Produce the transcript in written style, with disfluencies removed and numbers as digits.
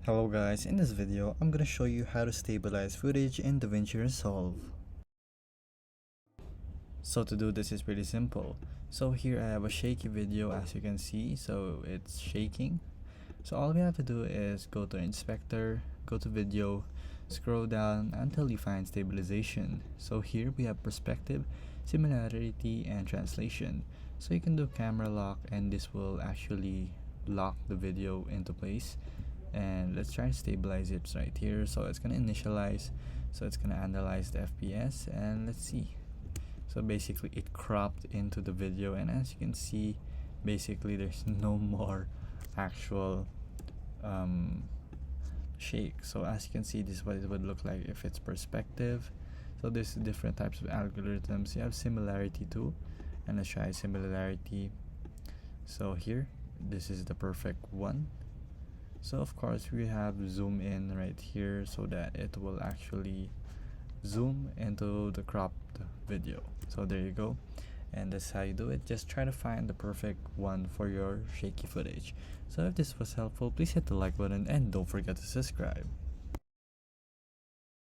Hello guys, in this video I'm gonna show you how to stabilize footage in Davinci Resolve. So to do this is pretty simple. So here I have a shaky video, as you can see, so it's shaking. So all we have to do is go to inspector, go to video, scroll down until you find stabilization. So here we have perspective, similarity, and translation. So you can do camera lock and this will actually lock the video into place. And let's try to stabilize it right here. So it's gonna initialize, so it's gonna analyze the FPS, and let's see. So basically it cropped into the video, and as you can see, basically there's no more actual shake. So as you can see, this is what it would look like if it's perspective. So there's different types of algorithms. You have similarity too, and let's try similarity. So here, this is the perfect one. So of course we have zoom in right here so that it will actually zoom into the cropped video. So there you go, and that's how you do it. Just try to find the perfect one for your shaky footage. So if this was helpful, please hit the like button and don't forget to subscribe.